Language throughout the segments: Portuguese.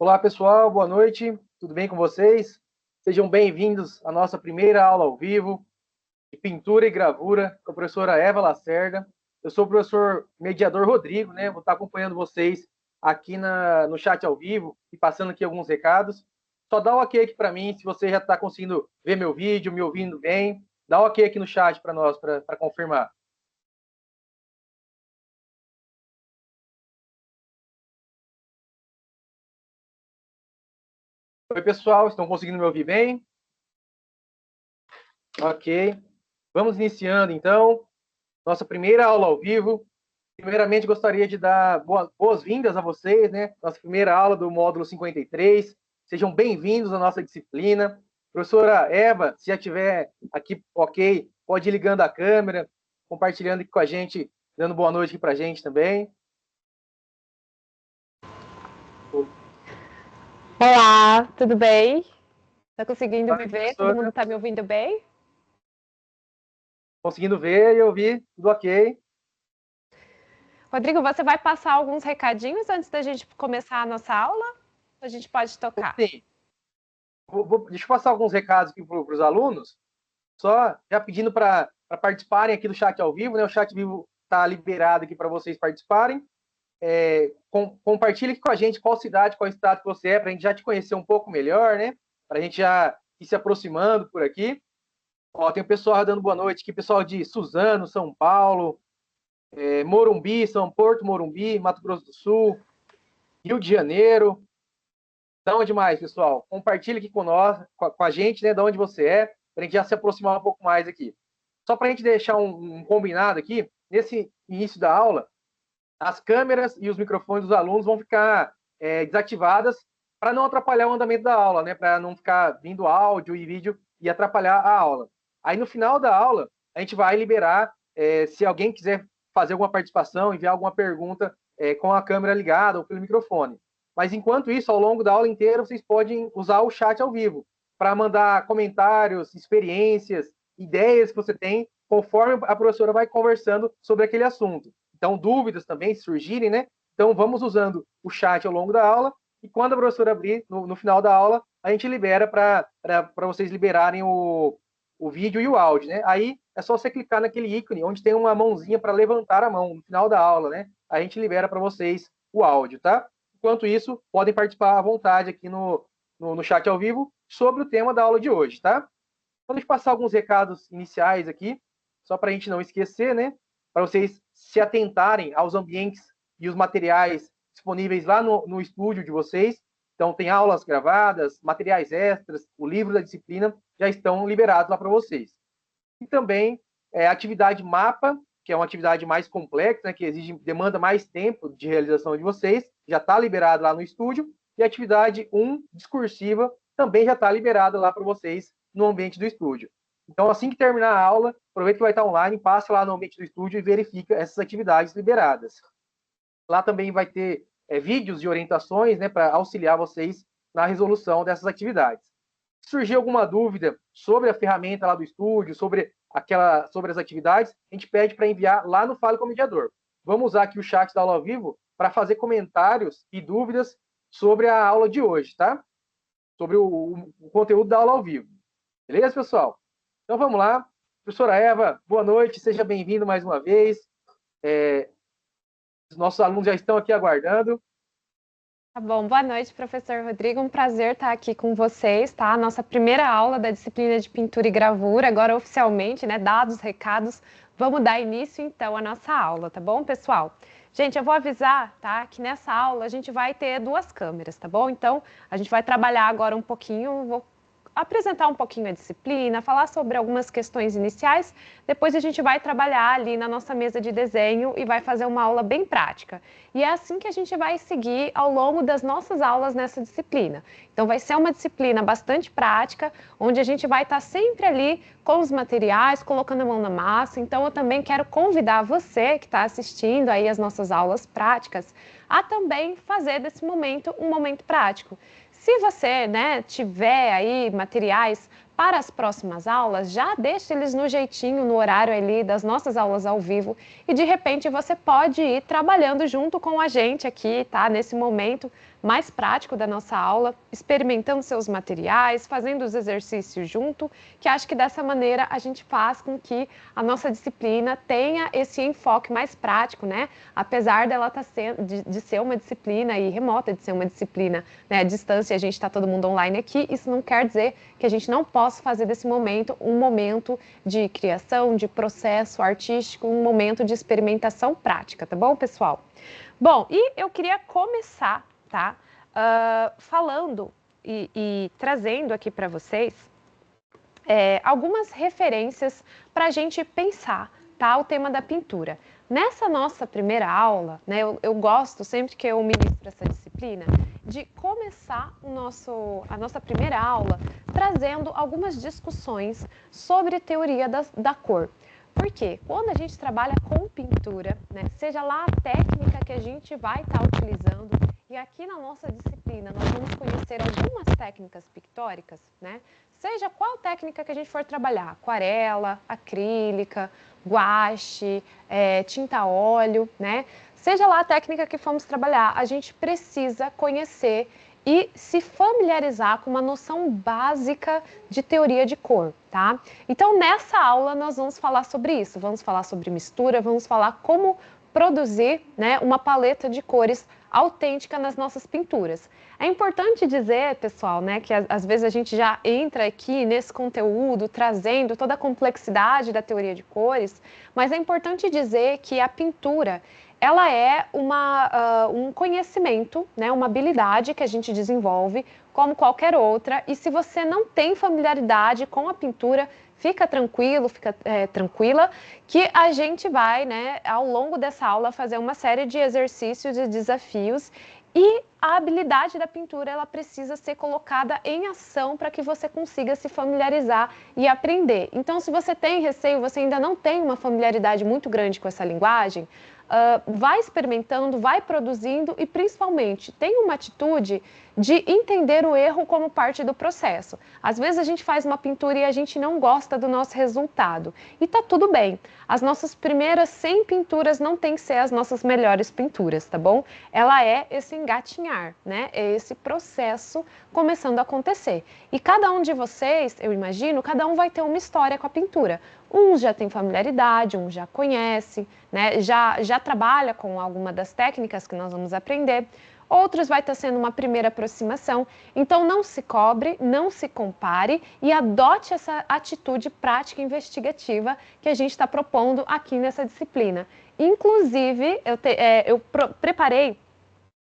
Olá, pessoal, boa noite, tudo bem com vocês? Sejam bem-vindos à nossa primeira aula ao vivo de pintura e gravura com a professora Eva Lacerda. Eu sou o professor mediador Rodrigo, né? Vou estar acompanhando vocês aqui no chat ao vivo e passando aqui alguns recados. Só dá um ok aqui para mim se você já está conseguindo ver meu vídeo, me ouvindo bem. Dá um ok aqui no chat para nós, para confirmar. Oi, pessoal, estão conseguindo me ouvir bem? Ok. Vamos iniciando, então, nossa primeira aula ao vivo. Primeiramente, gostaria de dar boas-vindas a vocês, né? Nossa primeira aula do módulo 53. Sejam bem-vindos à nossa disciplina. Professora Eva, se já estiver aqui, ok, pode ir ligando a câmera, compartilhando aqui com a gente, dando boa noite aqui para a gente também. Olá, tudo bem? Está conseguindo me ver? Professora. Todo mundo está me ouvindo bem? Conseguindo ver e ouvir, tudo ok. Rodrigo, você vai passar alguns recadinhos antes da gente começar a nossa aula? A gente pode tocar? Sim. Deixa eu passar alguns recados aqui para os alunos, só já pedindo para participarem aqui do chat ao vivo, né? O chat vivo está liberado aqui para vocês participarem. Compartilhe aqui com a gente qual cidade, qual estado que você é, para a gente já te conhecer um pouco melhor, né? Para a gente já ir se aproximando por aqui. Ó, tem o pessoal dando boa noite aqui, pessoal de Suzano, São Paulo, Morumbi, São Porto, Morumbi, Mato Grosso do Sul, Rio de Janeiro. Da onde mais, pessoal? Compartilhe aqui com nós, com a gente, né? Da onde você é, para a gente já se aproximar um pouco mais aqui. Só para a gente deixar um combinado aqui, nesse início da aula, as câmeras e os microfones dos alunos vão ficar desativadas para não atrapalhar o andamento da aula, né? Para não ficar vindo áudio e vídeo e atrapalhar a aula. Aí no final da aula, a gente vai liberar, se alguém quiser fazer alguma participação, enviar alguma pergunta com a câmera ligada ou pelo microfone. Mas enquanto isso, ao longo da aula inteira, vocês podem usar o chat ao vivo para mandar comentários, experiências, ideias que você tem, conforme a professora vai conversando sobre aquele assunto. Então, dúvidas também, se surgirem, né? Então, vamos usando o chat ao longo da aula e quando a professora abrir, no final da aula, a gente libera para vocês liberarem o vídeo e o áudio, né? Aí é só você clicar naquele ícone onde tem uma mãozinha para levantar a mão no final da aula, né? A gente libera para vocês o áudio, tá? Enquanto isso, podem participar à vontade aqui no chat ao vivo sobre o tema da aula de hoje, tá? Vou passar alguns recados iniciais aqui, só para a gente não esquecer, né? Para vocês se atentarem aos ambientes e os materiais disponíveis lá no estúdio de vocês. Então, tem aulas gravadas, materiais extras, o livro da disciplina já estão liberados lá para vocês. E também a atividade MAPA, que é uma atividade mais complexa, né, que demanda mais tempo de realização de vocês, já está liberado lá no estúdio. E a atividade 1, discursiva, também já está liberada lá para vocês no ambiente do estúdio. Então, assim que terminar a aula, aproveita que vai estar online, passa lá no ambiente do estúdio e verifica essas atividades liberadas. Lá também vai ter vídeos de orientações, né, para auxiliar vocês na resolução dessas atividades. Se surgir alguma dúvida sobre a ferramenta lá do estúdio, sobre as atividades, a gente pede para enviar lá no Fale com o Mediador. Vamos usar aqui o chat da aula ao vivo para fazer comentários e dúvidas sobre a aula de hoje, tá? Sobre o conteúdo da aula ao vivo. Beleza, pessoal? Então vamos lá. Professora Eva, boa noite, seja bem-vindo mais uma vez. Os nossos alunos já estão aqui aguardando. Tá bom, boa noite, professor Rodrigo. Um prazer estar aqui com vocês, tá? Nossa primeira aula da disciplina de pintura e gravura, agora oficialmente, né? Dados, recados. Vamos dar início, então, à nossa aula, tá bom, pessoal? Gente, eu vou avisar, tá? Que nessa aula a gente vai ter duas câmeras, tá bom? Então, a gente vai trabalhar agora um pouquinho, vou apresentar um pouquinho a disciplina, falar sobre algumas questões iniciais, depois a gente vai trabalhar ali na nossa mesa de desenho e vai fazer uma aula bem prática. E é assim que a gente vai seguir ao longo das nossas aulas nessa disciplina. Então vai ser uma disciplina bastante prática, onde a gente vai estar sempre ali com os materiais, colocando a mão na massa. Então eu também quero convidar você que está assistindo aí as nossas aulas práticas a também fazer desse momento um momento prático. Se você, né, tiver aí materiais para as próximas aulas, já deixa eles no jeitinho, no horário ali das nossas aulas ao vivo e de repente você pode ir trabalhando junto com a gente aqui, tá? Nesse momento mais prático da nossa aula, experimentando seus materiais, fazendo os exercícios junto, que acho que dessa maneira a gente faz com que a nossa disciplina tenha esse enfoque mais prático, né? Apesar dela de ser uma disciplina e remota, de ser uma disciplina, né, à distância, a gente está todo mundo online aqui, isso não quer dizer que a gente não possa fazer desse momento um momento de criação, de processo artístico, um momento de experimentação prática, tá bom, pessoal? Bom, e eu queria começar, tá? Falando e trazendo aqui para vocês algumas referências para a gente pensar, tá? O tema da pintura. Nessa nossa primeira aula, né, eu gosto, sempre que eu ministro essa disciplina, de começar a nossa primeira aula trazendo algumas discussões sobre teoria da cor. Porque quando a gente trabalha com pintura, né, seja lá a técnica que a gente vai estar utilizando, e aqui na nossa disciplina nós vamos conhecer algumas técnicas pictóricas, né? Seja qual técnica que a gente for trabalhar, aquarela, acrílica, guache, tinta a óleo, né? Seja lá a técnica que formos trabalhar, a gente precisa conhecer e se familiarizar com uma noção básica de teoria de cor, tá? Então, nessa aula, nós vamos falar sobre isso, vamos falar sobre mistura, vamos falar como produzir, né, uma paleta de cores autêntica nas nossas pinturas. É importante dizer, pessoal, né, que às vezes a gente já entra aqui nesse conteúdo trazendo toda a complexidade da teoria de cores, mas é importante dizer que a pintura ela é um conhecimento, né, uma habilidade que a gente desenvolve como qualquer outra, e se você não tem familiaridade com a pintura, fica tranquilo, tranquila, que a gente vai, né, ao longo dessa aula, fazer uma série de exercícios e desafios, e a habilidade da pintura ela precisa ser colocada em ação para que você consiga se familiarizar e aprender. Então, se você tem receio, você ainda não tem uma familiaridade muito grande com essa linguagem, vai experimentando, vai produzindo e principalmente tenha uma atitude de entender o erro como parte do processo. Às vezes a gente faz uma pintura e a gente não gosta do nosso resultado e tá tudo bem. As nossas primeiras 100 pinturas não tem que ser as nossas melhores pinturas, tá bom? Ela é esse engatinhar, né? É esse processo começando a acontecer. E cada um de vocês, eu imagino, cada um vai ter uma história com a pintura. Uns já tem familiaridade, uns já conhece, né? Já trabalha com alguma das técnicas que nós vamos aprender. Outros vai estar sendo uma primeira aproximação. Então, não se cobre, não se compare e adote essa atitude prática e investigativa que a gente está propondo aqui nessa disciplina. Inclusive, eu preparei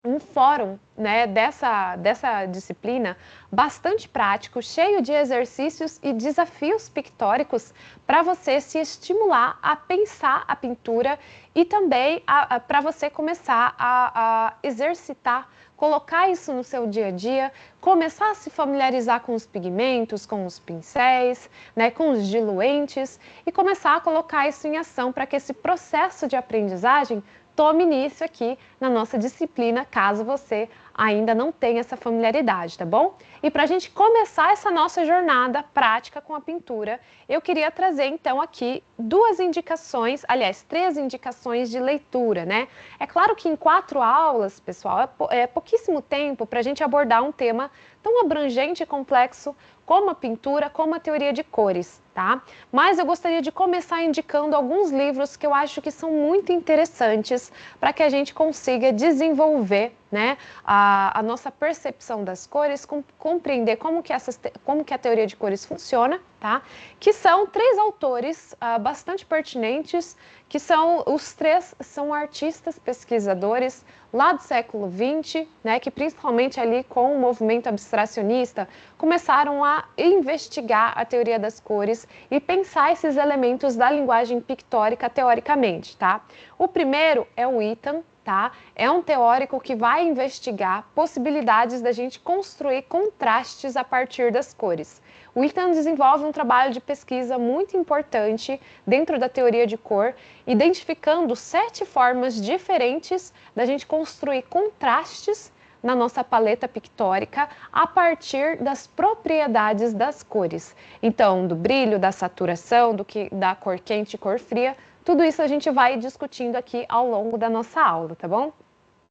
um fórum, né, dessa disciplina bastante prático, cheio de exercícios e desafios pictóricos para você se estimular a pensar a pintura e também para você começar a exercitar, colocar isso no seu dia a dia, começar a se familiarizar com os pigmentos, com os pincéis, né, com os diluentes e começar a colocar isso em ação para que esse processo de aprendizagem tome início aqui na nossa disciplina, caso você ainda não tenha essa familiaridade, tá bom? E para a gente começar essa nossa jornada prática com a pintura, eu queria trazer então aqui três indicações de leitura, né? É claro que em 4 aulas, pessoal, é pouquíssimo tempo para a gente abordar um tema tão abrangente e complexo como a pintura, como a teoria de cores, tá? Mas eu gostaria de começar indicando alguns livros que eu acho que são muito interessantes para que a gente consiga desenvolver, né, a nossa percepção das cores, compreender como que a teoria de cores funciona, tá? Que são 3 autores bastante pertinentes, que os 3 são artistas pesquisadores lá do século XX, né, que principalmente ali com o movimento abstracionista começaram a investigar a teoria das cores e pensar esses elementos da linguagem pictórica teoricamente, tá? O primeiro é o Itten, tá? É um teórico que vai investigar possibilidades da gente construir contrastes a partir das cores. O Itten desenvolve um trabalho de pesquisa muito importante dentro da teoria de cor, identificando 7 formas diferentes da gente construir contrastes na nossa paleta pictórica a partir das propriedades das cores. Então, do brilho, da saturação, da cor quente e cor fria, tudo isso a gente vai discutindo aqui ao longo da nossa aula, tá bom?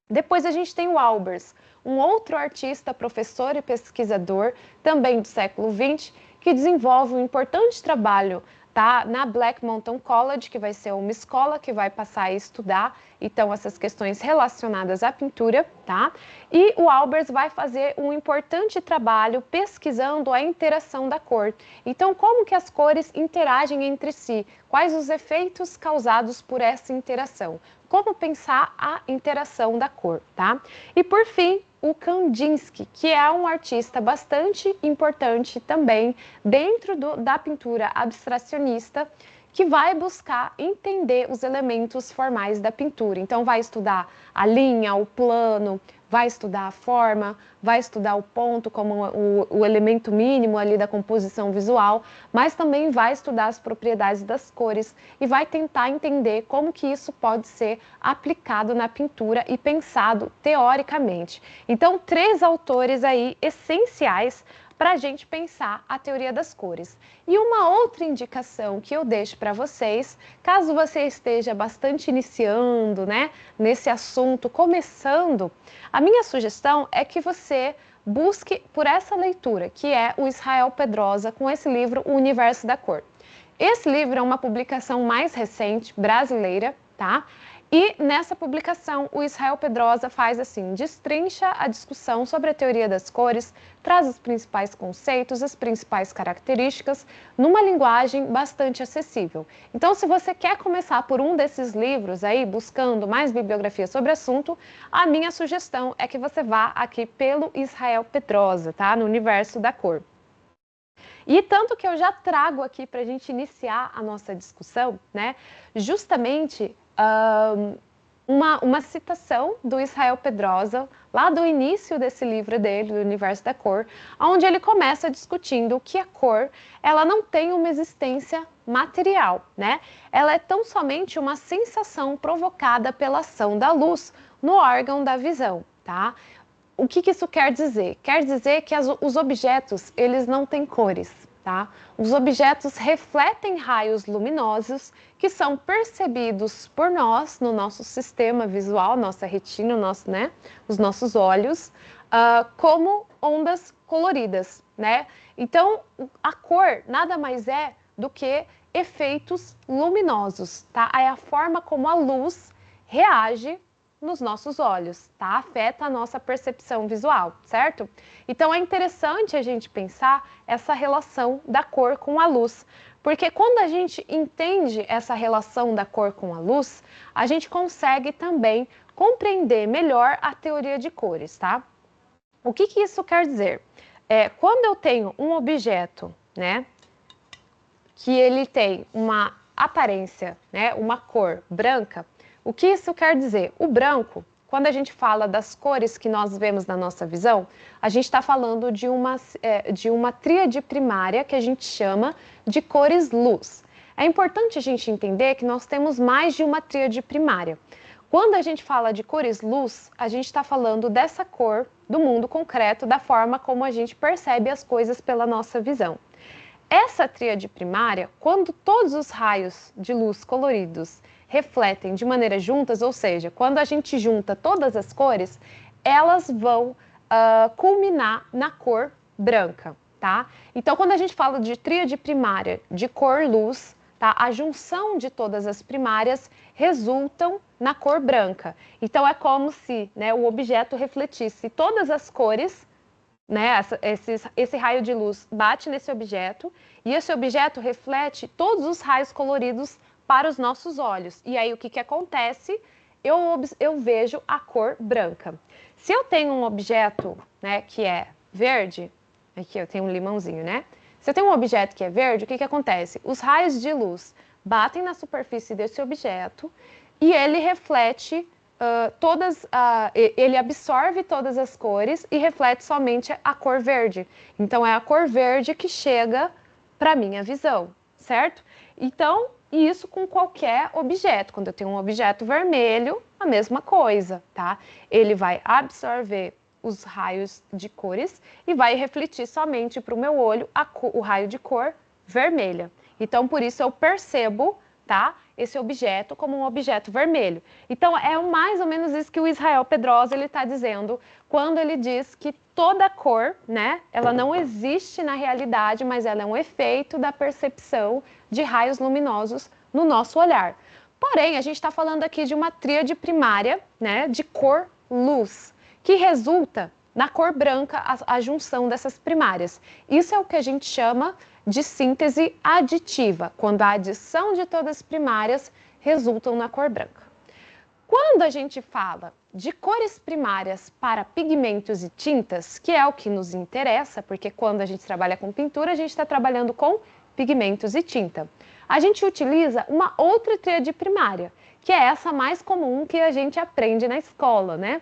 Depois a gente tem o Albers, um outro artista, professor e pesquisador, também do século XX, que desenvolve um importante trabalho, tá, na Black Mountain College, que vai ser uma escola que vai passar a estudar, então, essas questões relacionadas à pintura, tá? E o Albers vai fazer um importante trabalho pesquisando a interação da cor. Então, como que as cores interagem entre si? Quais os efeitos causados por essa interação? Como pensar a interação da cor, tá? E, por fim, o Kandinsky, que é um artista bastante importante também dentro da pintura abstracionista, que vai buscar entender os elementos formais da pintura. Então, vai estudar a linha, o plano, vai estudar a forma, vai estudar o ponto como o elemento mínimo ali da composição visual, mas também vai estudar as propriedades das cores e vai tentar entender como que isso pode ser aplicado na pintura e pensado teoricamente. Então, 3 autores aí essenciais para a gente pensar a teoria das cores. E uma outra indicação que eu deixo para vocês, caso você esteja bastante iniciando, né, nesse assunto, começando, a minha sugestão é que você busque por essa leitura, que é o Israel Pedrosa, com esse livro, O Universo da Cor. Esse livro é uma publicação mais recente, brasileira, tá? E nessa publicação, o Israel Pedrosa faz assim, destrincha a discussão sobre a teoria das cores, traz os principais conceitos, as principais características, numa linguagem bastante acessível. Então, se você quer começar por um desses livros aí, buscando mais bibliografia sobre o assunto, a minha sugestão é que você vá aqui pelo Israel Pedrosa, tá? No Universo da Cor. E tanto que eu já trago aqui para a gente iniciar a nossa discussão, né? Justamente uma citação do Israel Pedrosa, lá do início desse livro dele, do Universo da Cor, onde ele começa discutindo que a cor, ela não tem uma existência material, né? Ela é tão somente uma sensação provocada pela ação da luz no órgão da visão, tá? O que isso quer dizer? Quer dizer que os objetos, eles não têm cores, tá? Os objetos refletem raios luminosos que são percebidos por nós, no nosso sistema visual, nossa retina, os nossos olhos, como ondas coloridas, né? Então, a cor nada mais é do que efeitos luminosos, tá? É a forma como a luz reage nos nossos olhos, tá? Afeta a nossa percepção visual, certo? Então é interessante a gente pensar essa relação da cor com a luz, porque quando a gente entende essa relação da cor com a luz, a gente consegue também compreender melhor a teoria de cores, tá? O que isso quer dizer? Quando eu tenho um objeto, né, que ele tem uma aparência, né, uma cor branca, o que isso quer dizer? O branco, quando a gente fala das cores que nós vemos na nossa visão, a gente está falando de uma tríade primária que a gente chama de cores luz. É importante a gente entender que nós temos mais de uma tríade primária. Quando a gente fala de cores luz, a gente está falando dessa cor do mundo concreto, da forma como a gente percebe as coisas pela nossa visão. Essa tríade primária, quando todos os raios de luz coloridos refletem de maneira juntas, ou seja, quando a gente junta todas as cores, elas vão culminar na cor branca, tá? Então, quando a gente fala de tríade primária de cor luz, tá? A junção de todas as primárias resultam na cor branca. Então, é como se, né, o objeto refletisse todas as cores, né? Esse raio de luz bate nesse objeto e esse objeto reflete todos os raios coloridos para os nossos olhos. E aí o que acontece? Eu vejo a cor branca. Se eu tenho um objeto, né, que é verde, aqui eu tenho um limãozinho, né? Se eu tenho um objeto que é verde, o que acontece? Os raios de luz batem na superfície desse objeto e ele reflete ele absorve todas as cores e reflete somente a cor verde. Então, é a cor verde que chega para a minha visão, certo? Então, isso com qualquer objeto. Quando eu tenho um objeto vermelho, a mesma coisa, tá? Ele vai absorver os raios de cores e vai refletir somente para o meu olho o raio de cor vermelha. Então, por isso eu percebo, tá, esse objeto como um objeto vermelho. Então, é mais ou menos isso que o Israel Pedrosa está dizendo quando ele diz que toda cor, né, ela não existe na realidade, mas ela é um efeito da percepção de raios luminosos no nosso olhar. Porém, a gente está falando aqui de uma tríade primária, né, de cor-luz, que resulta na cor branca, a junção dessas primárias. Isso é o que a gente chama de síntese aditiva, quando a adição de todas as primárias resultam na cor branca. Quando a gente fala de cores primárias para pigmentos e tintas, que é o que nos interessa, porque quando a gente trabalha com pintura, a gente está trabalhando com pigmentos e tinta. A gente utiliza uma outra tríade primária, que é essa mais comum que a gente aprende na escola, né?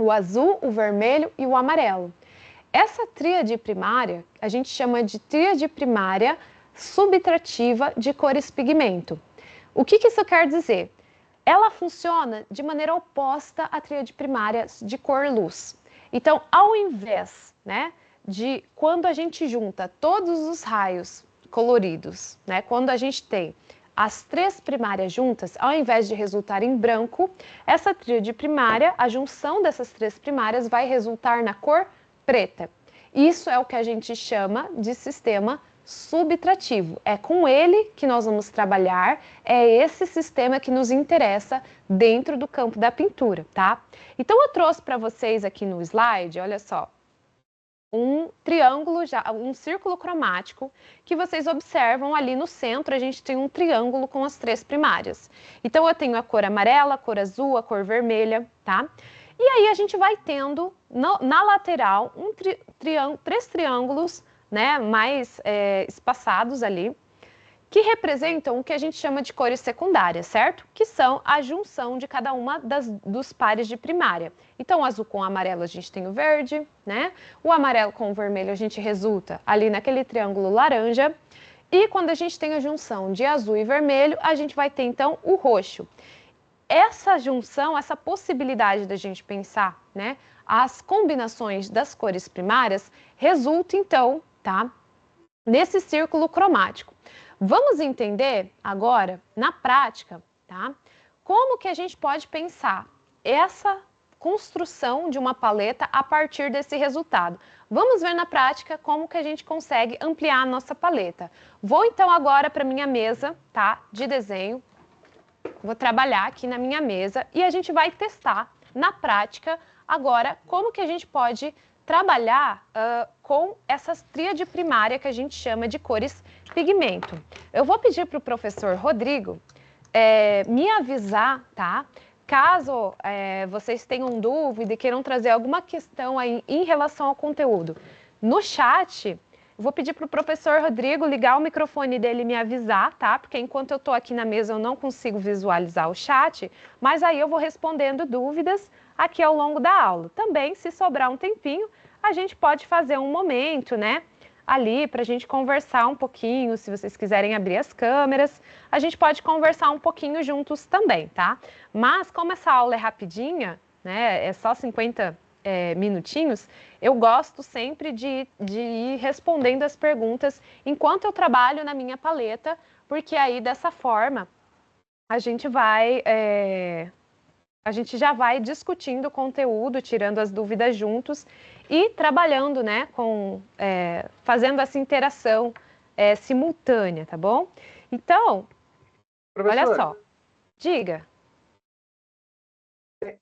O azul, o vermelho e o amarelo. Essa tríade primária, a gente chama de tríade primária subtrativa de cores pigmento. O que isso quer dizer? Ela funciona de maneira oposta à tríade primária de cor-luz. Então, ao invés, né, de quando a gente junta todos os raios coloridos, né, quando a gente tem as três primárias juntas, ao invés de resultar em branco, essa tríade primária, a junção dessas três primárias vai resultar na cor preta. Isso é o que a gente chama de sistema subtrativo. É com ele que nós vamos trabalhar, é esse sistema que nos interessa dentro do campo da pintura, tá? Então eu trouxe para vocês aqui no slide, olha só, um triângulo, um círculo cromático, que vocês observam ali no centro, a gente tem um triângulo com as três primárias. Então eu tenho a cor amarela, a cor azul, a cor vermelha, tá? E aí a gente vai tendo na lateral três triângulos, né, mais espaçados ali, que representam o que a gente chama de cores secundárias, certo? Que são a junção de cada uma dos pares de primária. Então, o azul com o amarelo a gente tem o verde, né? O amarelo com o vermelho a gente resulta ali naquele triângulo laranja. E quando a gente tem a junção de azul e vermelho, a gente vai ter então o roxo. Essa junção, essa possibilidade da gente pensar, né, as combinações das cores primárias, resulta então, tá, nesse círculo cromático. Vamos entender agora, na prática, tá, como que a gente pode pensar essa construção de uma paleta a partir desse resultado. Vamos ver na prática como que a gente consegue ampliar a nossa paleta. Vou então agora para minha mesa, tá, de desenho. Vou trabalhar aqui na minha mesa e a gente vai testar na prática agora como que a gente pode trabalhar com essa tríade primária que a gente chama de cores pigmento. Eu vou pedir para o professor Rodrigo me avisar, tá? Caso vocês tenham dúvida e queiram trazer alguma questão aí em relação ao conteúdo no chat, eu vou pedir para o professor Rodrigo ligar o microfone dele e me avisar, tá? Porque enquanto eu estou aqui na mesa eu não consigo visualizar o chat, mas aí eu vou respondendo dúvidas aqui ao longo da aula. Também, se sobrar um tempinho, a gente pode fazer um momento, né? Ali para a gente conversar um pouquinho, se vocês quiserem abrir as câmeras, a gente pode conversar um pouquinho juntos também, tá? Mas como essa aula é rapidinha, né? É só 50 minutinhos, eu gosto sempre de ir respondendo as perguntas enquanto eu trabalho na minha paleta, porque aí dessa forma a gente já vai discutindo o conteúdo, tirando as dúvidas juntos e trabalhando, né, fazendo essa interação simultânea, tá bom? Então, Professor, olha só, diga.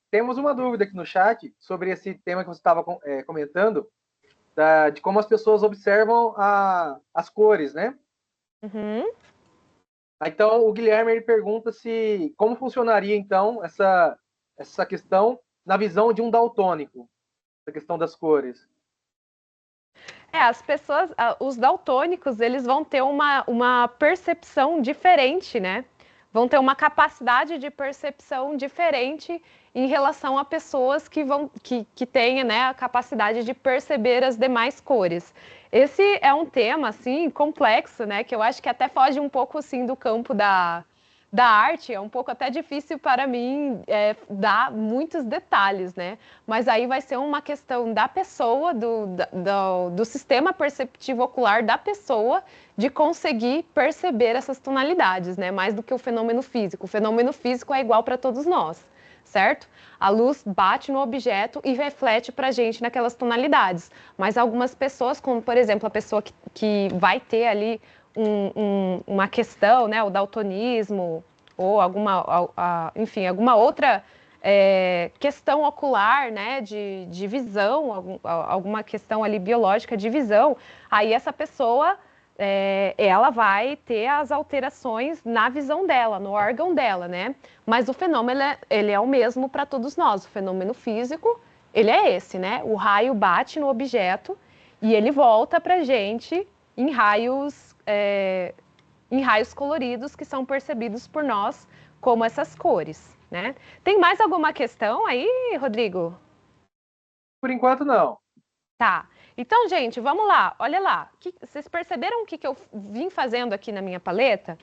Temos uma dúvida aqui no chat sobre esse tema que você estava comentando, de como as pessoas observam as cores, né? Uhum. Então, o Guilherme ele pergunta como funcionaria, então, essa questão na visão de um daltônico, essa questão das cores. As pessoas, os daltônicos, eles vão ter uma percepção diferente, né? Vão ter uma capacidade de percepção diferente em relação a pessoas que têm, né, a capacidade de perceber as demais cores. Esse é um tema, assim, complexo, né? Que eu acho que até foge um pouco, assim, do campo da da arte, é um pouco até difícil para mim dar muitos detalhes, né? Mas aí vai ser uma questão da pessoa, do sistema perceptivo ocular da pessoa, de conseguir perceber essas tonalidades, né? Mais do que o fenômeno físico. O fenômeno físico é igual para todos nós, certo? A luz bate no objeto e reflete para a gente naquelas tonalidades. Mas algumas pessoas, como por exemplo a pessoa que vai ter ali uma questão, né, o daltonismo, ou enfim, alguma outra questão ocular, né, de visão, alguma questão ali biológica de visão, aí essa pessoa, ela vai ter as alterações na visão dela, no órgão dela, né? Mas o fenômeno, ele é o mesmo para todos nós. O fenômeno físico, ele é esse, né? O raio bate no objeto e ele volta para a gente em raios coloridos que são percebidos por nós como essas cores, né? Tem mais alguma questão aí, Rodrigo? Por enquanto, não. Tá. Então, gente, vamos lá. Olha lá. Vocês perceberam o que eu vim fazendo aqui na minha paleta?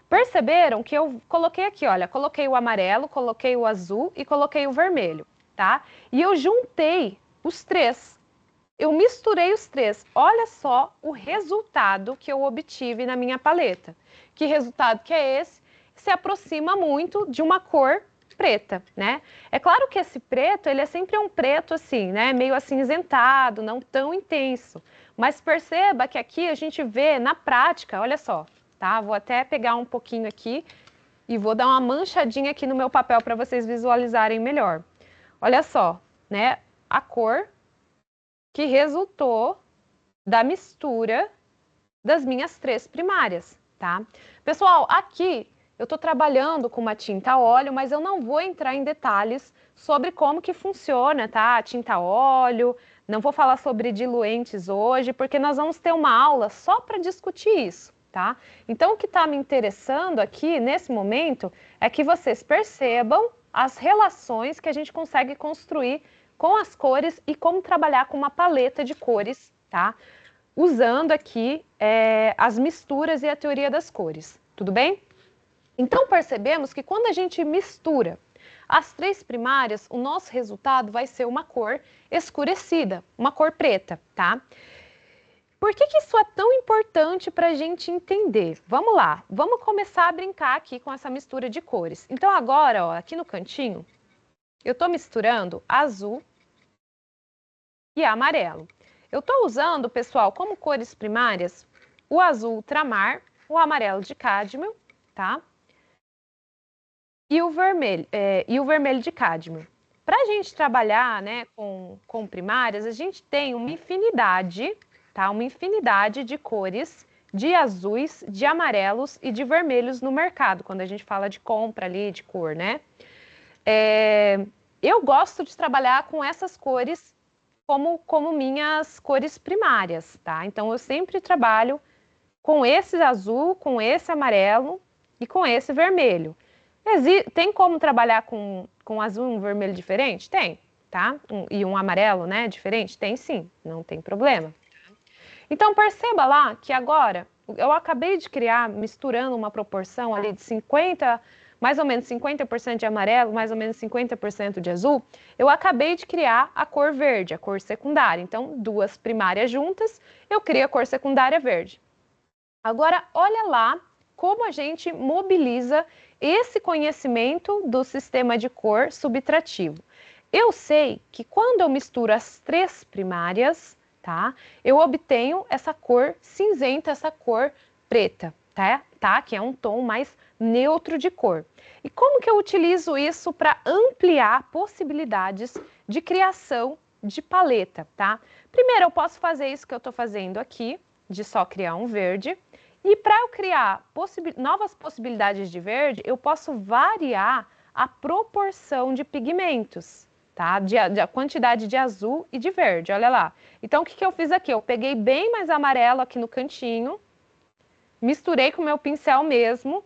Perceberam que eu coloquei aqui, olha, coloquei o amarelo, coloquei o azul e coloquei o vermelho, tá? E eu juntei os três. Eu misturei os três. Olha só o resultado que eu obtive na minha paleta. Que resultado que é esse? Se aproxima muito de uma cor preta, né? É claro que esse preto, ele é sempre um preto assim, né? Meio acinzentado, não tão intenso. Mas perceba que aqui a gente vê na prática, olha só, tá? Vou até pegar um pouquinho aqui e vou dar uma manchadinha aqui no meu papel para vocês visualizarem melhor. Olha só, né? A cor que resultou da mistura das minhas três primárias, tá? Pessoal, aqui eu estou trabalhando com uma tinta a óleo, mas eu não vou entrar em detalhes sobre como que funciona, tá? A tinta a óleo, não vou falar sobre diluentes hoje, porque nós vamos ter uma aula só para discutir isso, tá? Então, o que está me interessando aqui, nesse momento, é que vocês percebam as relações que a gente consegue construir com as cores e como trabalhar com uma paleta de cores, tá? Usando aqui as misturas e a teoria das cores, tudo bem? Então, percebemos que quando a gente mistura as três primárias, o nosso resultado vai ser uma cor escurecida, uma cor preta, tá? Por que isso é tão importante para a gente entender? Vamos lá, vamos começar a brincar aqui com essa mistura de cores. Então, agora, ó, aqui no cantinho, eu estou misturando azul e amarelo. Eu estou usando, pessoal, como cores primárias, o azul ultramar, o amarelo de cádmio, tá? E o vermelho de cádmio. Para a gente trabalhar, né, com primárias, a gente tem uma infinidade, tá? Uma infinidade de cores, de azuis, de amarelos e de vermelhos no mercado, quando a gente fala de compra ali, de cor, né? Eu gosto de trabalhar com essas cores como minhas cores primárias, tá? Então, eu sempre trabalho com esse azul, com esse amarelo e com esse vermelho. Tem como trabalhar com azul e um vermelho diferente? Tem, tá? E um amarelo, né, diferente? Tem sim, não tem problema. Então, perceba lá que agora eu acabei de criar, misturando uma proporção ali de 50%, mais ou menos 50% de amarelo, mais ou menos 50% de azul, eu acabei de criar a cor verde, a cor secundária. Então, duas primárias juntas, eu crio a cor secundária verde. Agora, olha lá como a gente mobiliza esse conhecimento do sistema de cor subtrativo. Eu sei que quando eu misturo as três primárias, tá? Eu obtenho essa cor cinzenta, essa cor preta, tá? Que é um tom mais neutro de cor. E como que eu utilizo isso para ampliar possibilidades de criação de paleta, tá? Primeiro, eu posso fazer isso que eu estou fazendo aqui, de só criar um verde. E para eu criar novas possibilidades de verde, eu posso variar a proporção de pigmentos, tá? A quantidade de azul e de verde, olha lá. Então, o que eu fiz aqui? Eu peguei bem mais amarelo aqui no cantinho, misturei com o meu pincel mesmo,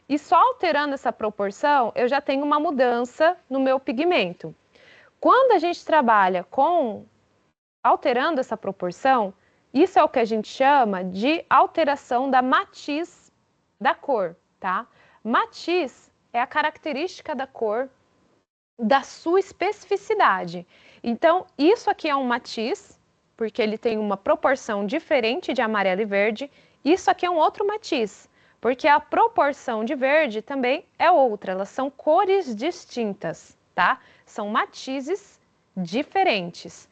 e só alterando essa proporção, eu já tenho uma mudança no meu pigmento. Quando a gente trabalha alterando essa proporção, isso é o que a gente chama de alteração da matiz da cor, tá? Matiz é a característica da cor da sua especificidade. Então, isso aqui é um matiz, porque ele tem uma proporção diferente de amarelo e verde. Isso aqui é um outro matiz, porque a proporção de verde também é outra. Elas são cores distintas, tá? São matizes diferentes.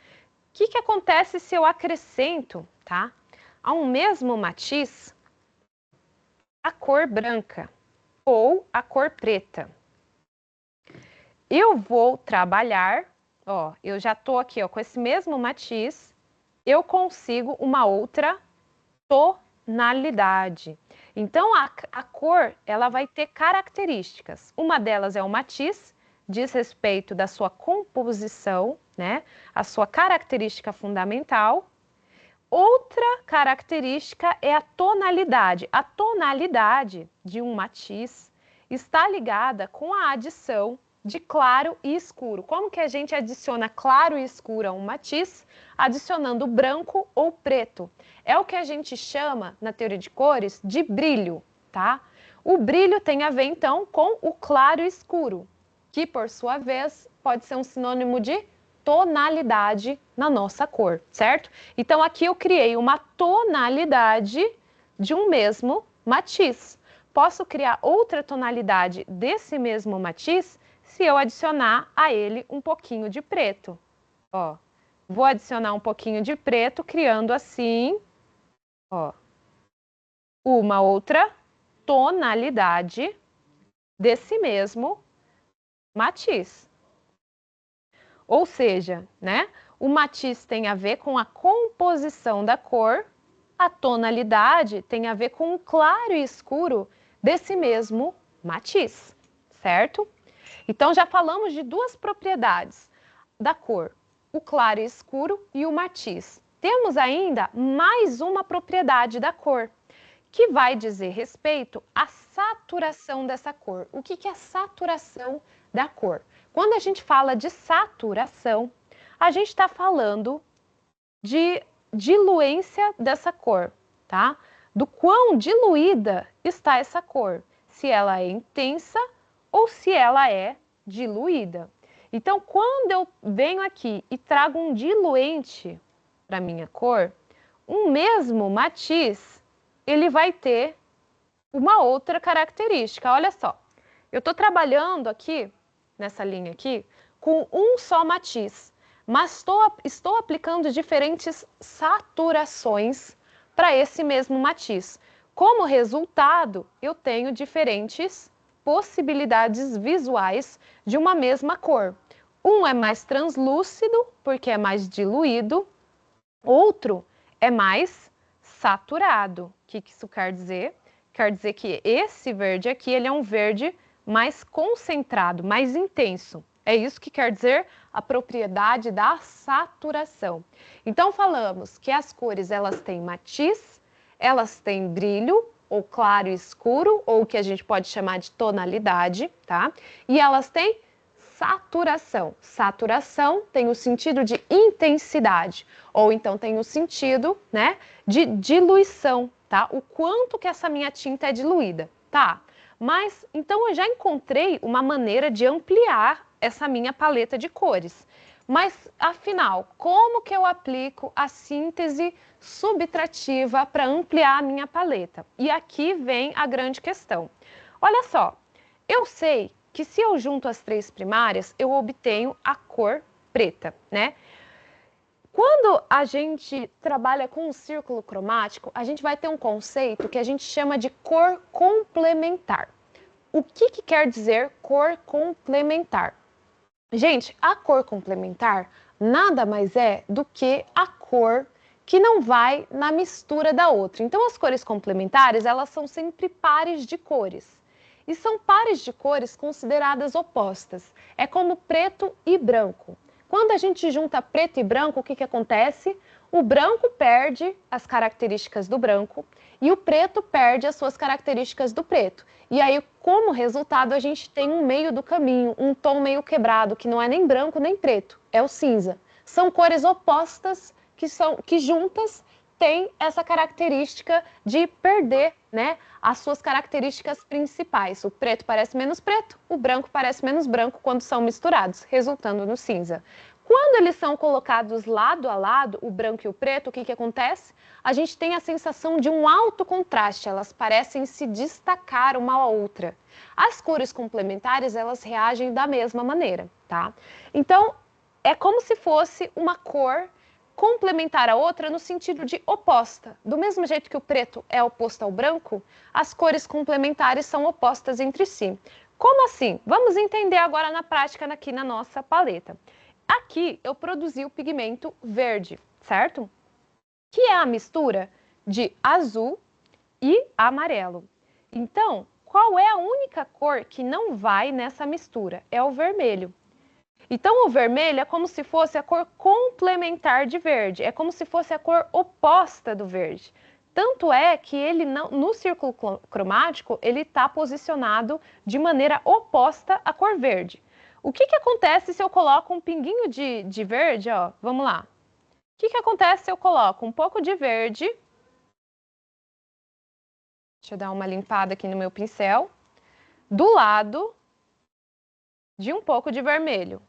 O que acontece se eu acrescento, tá, a um mesmo matiz a cor branca ou a cor preta? Eu vou trabalhar, ó, eu já tô aqui, ó, com esse mesmo matiz, eu consigo uma outra tonalidade. Então, a cor, ela vai ter características. Uma delas é o matiz, diz respeito da sua composição, né? A sua característica fundamental. Outra característica é a tonalidade. A tonalidade de um matiz está ligada com a adição de claro e escuro. Como que a gente adiciona claro e escuro a um matiz? Adicionando branco ou preto. É o que a gente chama, na teoria de cores, de brilho, tá? O brilho tem a ver, então, com o claro e escuro, que, por sua vez, pode ser um sinônimo de tonalidade na nossa cor, certo? Então, aqui eu criei uma tonalidade de um mesmo matiz. Posso criar outra tonalidade desse mesmo matiz se eu adicionar a ele um pouquinho de preto. Ó, vou adicionar um pouquinho de preto, criando assim, ó, uma outra tonalidade desse mesmo matiz. Ou seja, né, o matiz tem a ver com a composição da cor, a tonalidade tem a ver com o claro e escuro desse mesmo matiz, certo? Então, já falamos de duas propriedades da cor, o claro e escuro e o matiz. Temos ainda mais uma propriedade da cor, que vai dizer respeito à saturação dessa cor. O que é a saturação da cor? Quando a gente fala de saturação, a gente está falando de diluência dessa cor, tá? Do quão diluída está essa cor, se ela é intensa ou se ela é diluída. Então, quando eu venho aqui e trago um diluente para minha cor, um mesmo matiz, ele vai ter uma outra característica. Olha só, eu estou trabalhando aqui, nessa linha aqui, com um só matiz, mas estou aplicando diferentes saturações para esse mesmo matiz. Como resultado, eu tenho diferentes possibilidades visuais de uma mesma cor. Um é mais translúcido, porque é mais diluído, outro é mais saturado. O que isso quer dizer? Quer dizer que esse verde aqui, ele é um verde mais concentrado, mais intenso. É isso que quer dizer a propriedade da saturação. Então, falamos que as cores, elas têm matiz, elas têm brilho, ou claro e escuro, ou o que a gente pode chamar de tonalidade, tá? E elas têm saturação. Saturação tem o sentido de intensidade, ou então tem o sentido, né, de diluição, tá? O quanto que essa minha tinta é diluída, tá? Mas, então eu já encontrei uma maneira de ampliar essa minha paleta de cores. Mas, afinal, como que eu aplico a síntese subtrativa para ampliar a minha paleta? E aqui vem a grande questão. Olha só, eu sei que se eu junto as três primárias, eu obtenho a cor preta, né? Quando a gente trabalha com um círculo cromático, a gente vai ter um conceito que a gente chama de cor complementar. O que quer dizer cor complementar? Gente, a cor complementar nada mais é do que a cor que não vai na mistura da outra. Então, as cores complementares, elas são sempre pares de cores. E são pares de cores consideradas opostas. É como preto e branco. Quando a gente junta preto e branco, o que acontece? O branco perde as características do branco e o preto perde as suas características do preto. E aí, como resultado, a gente tem um meio do caminho, um tom meio quebrado, que não é nem branco nem preto, é o cinza. São cores opostas que juntas tem essa característica de perder, né, as suas características principais. O preto parece menos preto, o branco parece menos branco quando são misturados, resultando no cinza. Quando eles são colocados lado a lado, o branco e o preto, o que que acontece? A gente tem a sensação de um alto contraste, elas parecem se destacar uma à outra. As cores complementares, elas reagem da mesma maneira, tá? Então, é como se fosse uma cor complementar a outra no sentido de oposta. Do mesmo jeito que o preto é oposto ao branco, as cores complementares são opostas entre si. Como assim? Vamos entender agora na prática aqui na nossa paleta. Aqui eu produzi o pigmento verde, certo? Que é a mistura de azul e amarelo. Então, qual é a única cor que não vai nessa mistura? É o vermelho. Então, o vermelho é como se fosse a cor complementar de verde, é como se fosse a cor oposta do verde. Tanto é que ele não, no círculo cromático, ele está posicionado de maneira oposta à cor verde. O que que acontece se eu coloco um pinguinho de verde? Ó, vamos lá. O que que acontece se eu coloco um pouco de verde? Deixa eu dar uma limpada aqui no meu pincel. Do lado de um pouco de vermelho.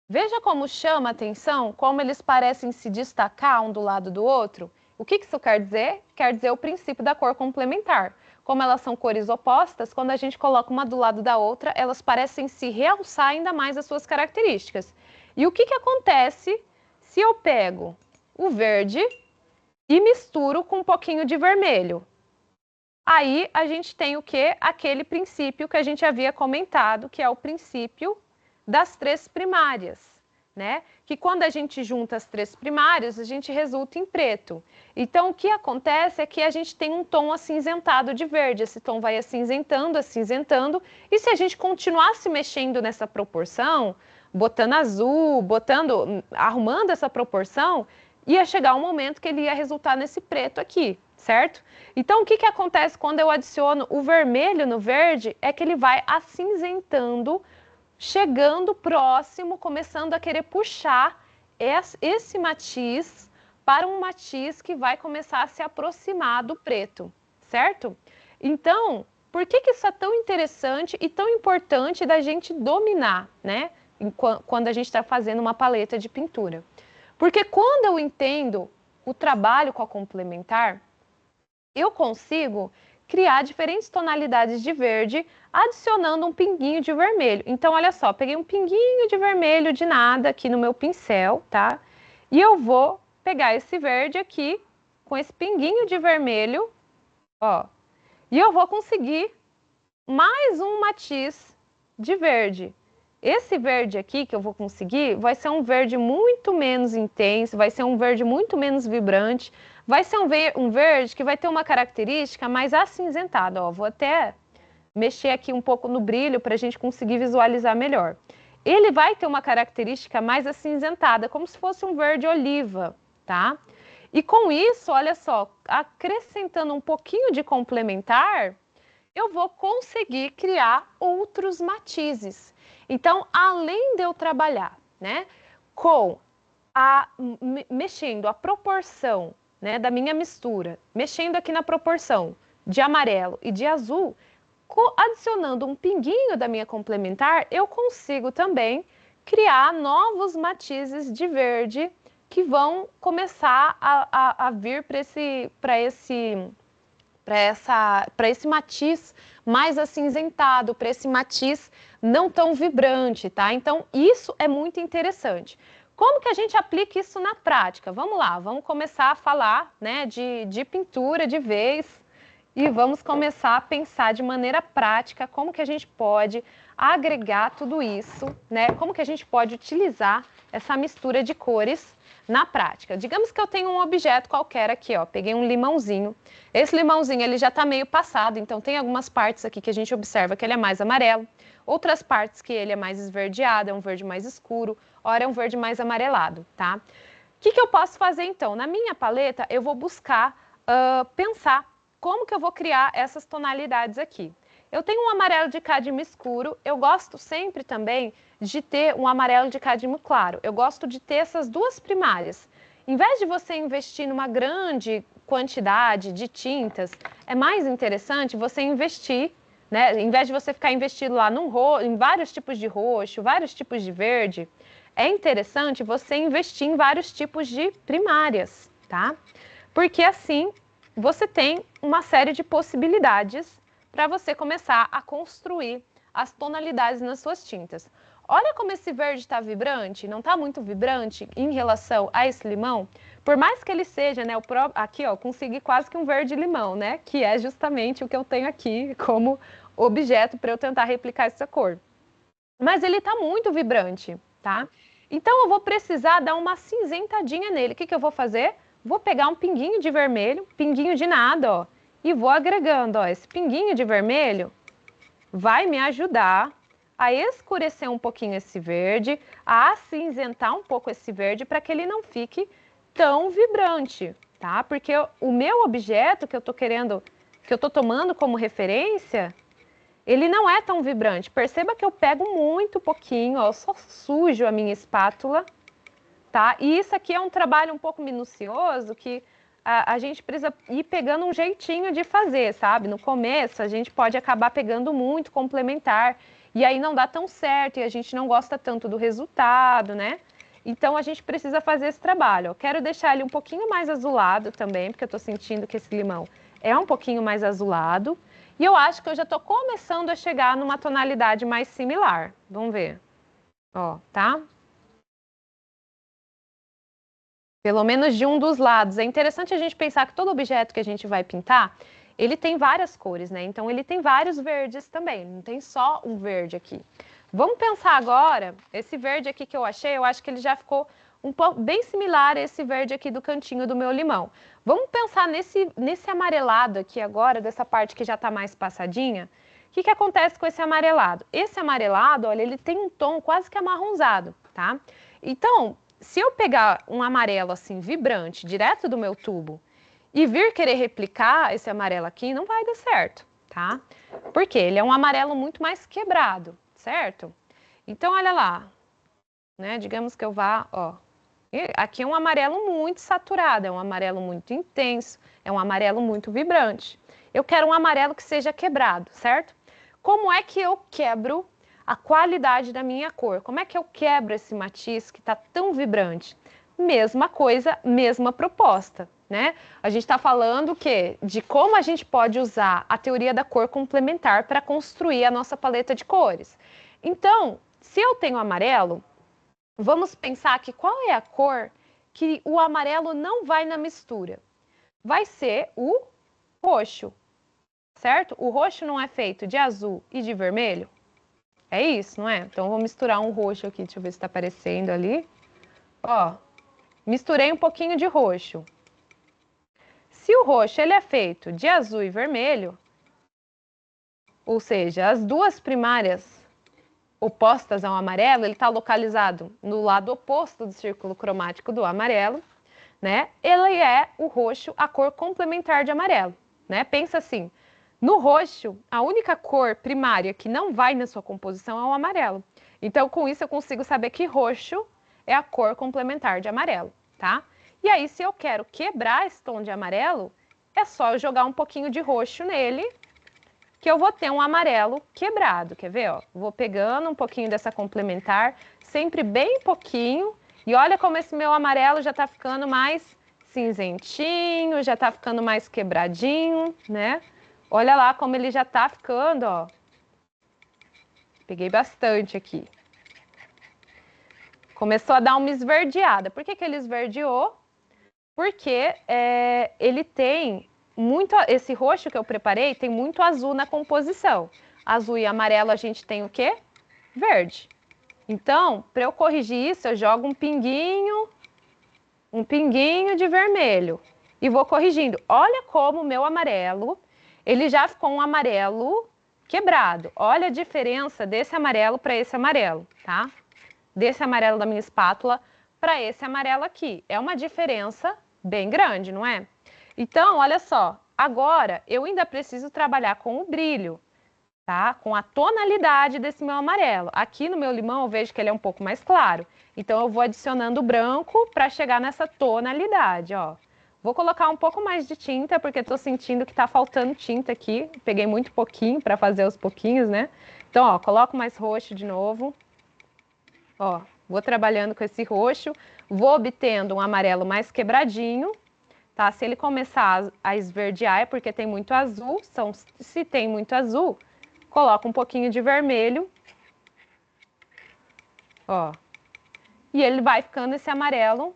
Veja como chama a atenção, como eles parecem se destacar um do lado do outro. O que isso quer dizer? Quer dizer o princípio da cor complementar. Como elas são cores opostas, quando a gente coloca uma do lado da outra, elas parecem se realçar ainda mais as suas características. E o que acontece se eu pego o verde e misturo com um pouquinho de vermelho? Aí a gente tem o quê? Aquele princípio que a gente havia comentado, que é o princípio das três primárias, né? Que quando a gente junta as três primárias, a gente resulta em preto. Então, o que acontece é que a gente tem um tom acinzentado de verde. Esse tom vai acinzentando, acinzentando. E se a gente continuasse mexendo nessa proporção, botando azul, arrumando essa proporção, ia chegar um momento que ele ia resultar nesse preto aqui, certo? Então, o que acontece quando eu adiciono o vermelho no verde? É que ele vai acinzentando, chegando próximo, começando a querer puxar esse matiz para um matiz que vai começar a se aproximar do preto, certo? Então, por que isso é tão interessante e tão importante da gente dominar, né? Quando a gente está fazendo uma paleta de pintura. Porque quando eu entendo o trabalho com a complementar, eu consigo criar diferentes tonalidades de verde, adicionando um pinguinho de vermelho. Então, olha só, peguei um pinguinho de vermelho de nada aqui no meu pincel, tá? E eu vou pegar esse verde aqui, com esse pinguinho de vermelho, ó. E eu vou conseguir mais um matiz de verde. Esse verde aqui que eu vou conseguir vai ser um verde muito menos intenso, vai ser um verde muito menos vibrante, vai ser um verde que vai ter uma característica mais acinzentada. Ó, vou até mexer aqui um pouco no brilho para a gente conseguir visualizar melhor. Ele vai ter uma característica mais acinzentada, como se fosse um verde oliva, tá? E com isso, olha só, acrescentando um pouquinho de complementar, eu vou conseguir criar outros matizes. Então, além de eu trabalhar, né, mexendo a proporção, né, da minha mistura, mexendo aqui na proporção de amarelo e de azul, adicionando um pinguinho da minha complementar, eu consigo também criar novos matizes de verde que vão começar a vir para esse matiz mais acinzentado, para esse matiz não tão vibrante, tá? Então, isso é muito interessante. Como que a gente aplica isso na prática? Vamos lá, vamos começar a falar, né, de pintura de vez e vamos começar a pensar de maneira prática como que a gente pode agregar tudo isso, né? Como que a gente pode utilizar essa mistura de cores na prática. Digamos que eu tenho um objeto qualquer aqui, ó, peguei um limãozinho. Esse limãozinho, ele já tá meio passado, então tem algumas partes aqui que a gente observa que ele é mais amarelo, outras partes que ele é mais esverdeado, é um verde mais escuro, ora é um verde mais amarelado, tá? O que eu posso fazer então? Na minha paleta, eu vou buscar pensar como que eu vou criar essas tonalidades aqui. Eu tenho um amarelo de cádmio escuro, eu gosto sempre também de ter um amarelo de cádmio claro. Eu gosto de ter essas duas primárias. Em vez de você investir numa grande quantidade de tintas, é mais interessante você investir, né? Em vez de você ficar investindo lá em vários tipos de roxo, vários tipos de verde, é interessante você investir em vários tipos de primárias, tá? Porque assim você tem uma série de possibilidades para você começar a construir as tonalidades nas suas tintas. Olha como esse verde está vibrante, não está muito vibrante em relação a esse limão? Por mais que ele seja, né, aqui ó, consegui quase que um verde limão, né, que é justamente o que eu tenho aqui como objeto para eu tentar replicar essa cor. Mas ele está muito vibrante, tá? Então eu vou precisar dar uma cinzentadinha nele. O que eu vou fazer? Vou pegar um pinguinho de vermelho, pinguinho de nada, ó, e vou agregando, ó, esse pinguinho de vermelho vai me ajudar a escurecer um pouquinho esse verde, a acinzentar um pouco esse verde para que ele não fique tão vibrante, tá? Porque o meu objeto que eu tô querendo, que eu tô tomando como referência, ele não é tão vibrante. Perceba que eu pego muito pouquinho, ó, eu só sujo a minha espátula, tá? E isso aqui é um trabalho um pouco minucioso que a gente precisa ir pegando um jeitinho de fazer, sabe? No começo a gente pode acabar pegando muito complementar e aí não dá tão certo e a gente não gosta tanto do resultado, né? Então a gente precisa fazer esse trabalho. Eu quero deixar ele um pouquinho mais azulado também, porque eu tô sentindo que esse limão é um pouquinho mais azulado. E eu acho que eu já tô começando a chegar numa tonalidade mais similar. Vamos ver. Ó, tá? Pelo menos de um dos lados. É interessante a gente pensar que todo objeto que a gente vai pintar, ele tem várias cores, né? Então, ele tem vários verdes também, não tem só um verde aqui. Vamos pensar agora, esse verde aqui que eu achei, eu acho que ele já ficou um pouco bem similar a esse verde aqui do cantinho do meu limão. Vamos pensar nesse amarelado aqui agora, dessa parte que já está mais passadinha. O que acontece com esse amarelado? Esse amarelado, olha, ele tem um tom quase que amarronzado, tá? Então, se eu pegar um amarelo assim, vibrante, direto do meu tubo, e vir querer replicar esse amarelo aqui, não vai dar certo, tá? Porque ele é um amarelo muito mais quebrado, certo? Então, olha lá, né? Digamos que eu vá, ó. Aqui é um amarelo muito saturado, é um amarelo muito intenso, é um amarelo muito vibrante. Eu quero um amarelo que seja quebrado, certo? Como é que eu quebro a qualidade da minha cor? Como é que eu quebro esse matiz que está tão vibrante? Mesma coisa, mesma proposta, né? A gente está falando o quê? De como a gente pode usar a teoria da cor complementar para construir a nossa paleta de cores. Então, se eu tenho amarelo, vamos pensar que qual é a cor que o amarelo não vai na mistura? Vai ser o roxo, certo? O roxo não é feito de azul e de vermelho? É isso, não é? Então, eu vou misturar um roxo aqui, deixa eu ver se está aparecendo ali. Ó, misturei um pouquinho de roxo. Se o roxo ele é feito de azul e vermelho, ou seja, as duas primárias opostas ao amarelo, ele está localizado no lado oposto do círculo cromático do amarelo, né? Ele é o roxo, a cor complementar de amarelo, né? Pensa assim, no roxo, a única cor primária que não vai na sua composição é o amarelo. Então, com isso, eu consigo saber que roxo é a cor complementar de amarelo, tá? E aí, se eu quero quebrar esse tom de amarelo, é só eu jogar um pouquinho de roxo nele, que eu vou ter um amarelo quebrado. Quer ver, ó? Vou pegando um pouquinho dessa complementar, sempre bem pouquinho, e olha como esse meu amarelo já tá ficando mais cinzentinho, já tá ficando mais quebradinho, né? Olha lá como ele já tá ficando, ó. Peguei bastante aqui. Começou a dar uma esverdeada. Por que ele esverdeou? Porque ele tem muito... Esse roxo que eu preparei tem muito azul na composição. Azul e amarelo a gente tem o quê? Verde. Então, para eu corrigir isso, eu jogo um pinguinho de vermelho. E vou corrigindo. Olha como o meu amarelo... Ele já ficou um amarelo quebrado. Olha a diferença desse amarelo para esse amarelo, tá? Desse amarelo da minha espátula para esse amarelo aqui. É uma diferença bem grande, não é? Então, olha só. Agora, eu ainda preciso trabalhar com o brilho, tá? Com a tonalidade desse meu amarelo. Aqui no meu limão eu vejo que ele é um pouco mais claro. Então, eu vou adicionando branco para chegar nessa tonalidade, ó. Vou colocar um pouco mais de tinta, porque estou sentindo que está faltando tinta aqui. Peguei muito pouquinho para fazer aos pouquinhos, né? Então, ó, coloco mais roxo de novo. Ó, vou trabalhando com esse roxo. Vou obtendo um amarelo mais quebradinho, tá? Se ele começar a esverdear é porque tem muito azul. Então, se tem muito azul, coloca um pouquinho de vermelho. Ó. E ele vai ficando esse amarelo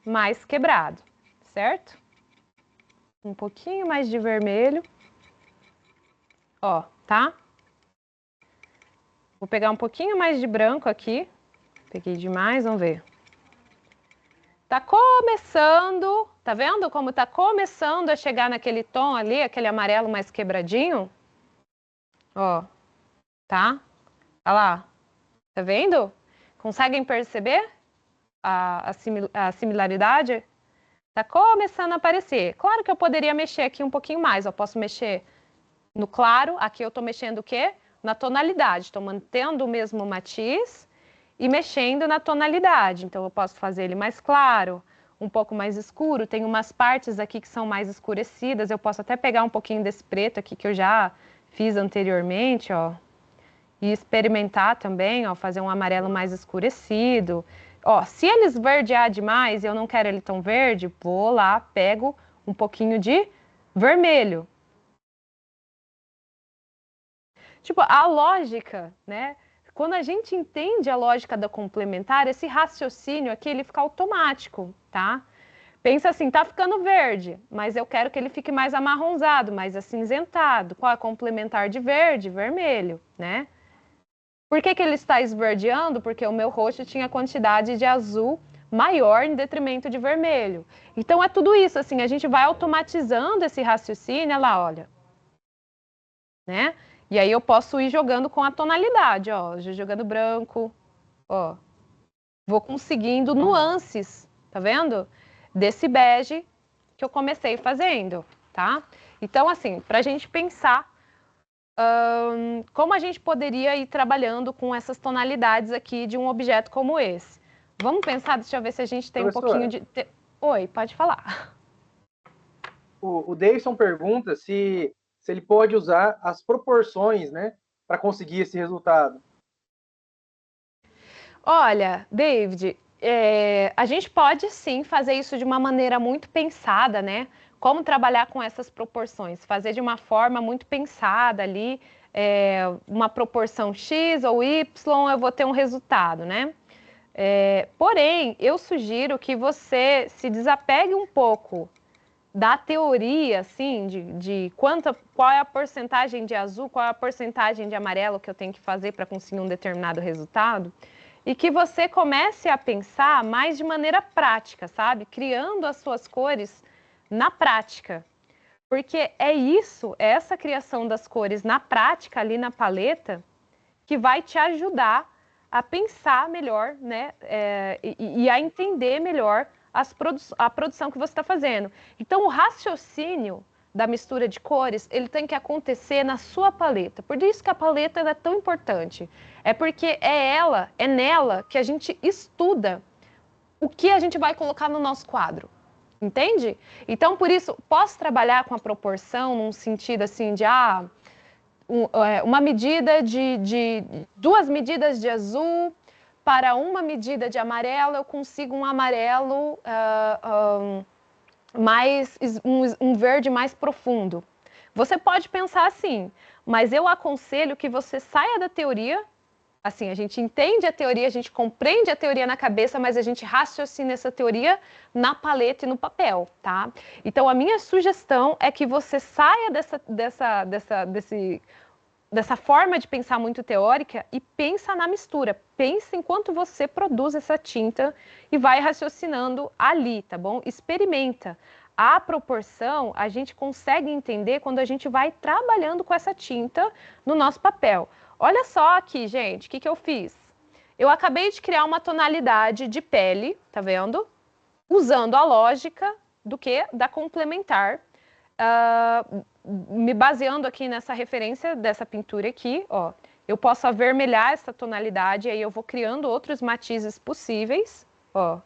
mais quebrado, certo? Um pouquinho mais de vermelho. Ó, tá? Vou pegar um pouquinho mais de branco aqui. Peguei demais, vamos ver. Tá começando, tá vendo como tá começando a chegar naquele tom ali, aquele amarelo mais quebradinho? Ó, tá? Olha lá, tá vendo? Conseguem perceber a similaridade? Tá começando a aparecer. Claro que eu poderia mexer aqui um pouquinho mais, eu posso mexer no claro, aqui eu tô mexendo o quê? Na tonalidade, estou mantendo o mesmo matiz e mexendo na tonalidade. Então, eu posso fazer ele mais claro, um pouco mais escuro. Tem umas partes aqui que são mais escurecidas. Eu posso até pegar um pouquinho desse preto aqui que eu já fiz anteriormente, ó. E experimentar também, ó, fazer um amarelo mais escurecido. Ó, se ele esverdear demais e eu não quero ele tão verde, vou lá, pego um pouquinho de vermelho. Tipo, a lógica, né? Quando a gente entende a lógica da complementar, esse raciocínio aqui, ele fica automático, tá? Pensa assim, tá ficando verde, mas eu quero que ele fique mais amarronzado, mais acinzentado. Qual é a complementar de verde? Vermelho, né? Por que que ele está esverdeando? Porque o meu roxo tinha quantidade de azul maior em detrimento de vermelho. Então, é tudo isso, assim, a gente vai automatizando esse raciocínio, olha lá, olha. Né? E aí eu posso ir jogando com a tonalidade, ó, jogando branco, ó. Vou conseguindo nuances, tá vendo? Desse bege que eu comecei fazendo, tá? Então, assim, pra gente pensar como a gente poderia ir trabalhando com essas tonalidades aqui de um objeto como esse. Vamos pensar, deixa eu ver se a gente tem Professora, um pouquinho de... Oi, pode falar. o Davidson pergunta se ele pode usar as proporções, né, para conseguir esse resultado. Olha, David, a gente pode sim fazer isso de uma maneira muito pensada, né? Como trabalhar com essas proporções? Fazer de uma forma muito pensada ali, uma proporção X ou Y, eu vou ter um resultado, né? Porém, eu sugiro que você se desapegue um pouco da teoria, assim, qual é a porcentagem de azul, qual é a porcentagem de amarelo que eu tenho que fazer para conseguir um determinado resultado, e que você comece a pensar mais de maneira prática, sabe? Criando as suas cores na prática. Porque é isso, é essa criação das cores na prática, ali na paleta, que vai te ajudar a pensar melhor, né? E a entender melhor a produção que você está fazendo. Então, o raciocínio da mistura de cores, ele tem que acontecer na sua paleta. Por isso que a paleta é tão importante. É porque é nela que a gente estuda o que a gente vai colocar no nosso quadro. Entende? Então, por isso, posso trabalhar com a proporção num sentido assim de uma medida de 2 medidas de azul para 1 medida de amarelo, eu consigo um amarelo um verde mais profundo. Você pode pensar assim, mas eu aconselho que você saia da teoria. Assim, a gente entende a teoria, a gente compreende a teoria na cabeça, mas a gente raciocina essa teoria na paleta e no papel, tá? Então, a minha sugestão é que você saia dessa forma de pensar muito teórica e pensa na mistura. Pensa enquanto você produz essa tinta e vai raciocinando ali, tá bom? Experimenta. A proporção a gente consegue entender quando a gente vai trabalhando com essa tinta no nosso papel. Olha só aqui, gente, o que eu fiz? Eu acabei de criar uma tonalidade de pele, tá vendo? Usando a lógica do que? Da complementar. Me baseando aqui nessa referência dessa pintura aqui, ó, eu posso avermelhar essa tonalidade, aí eu vou criando outros matizes possíveis, ó,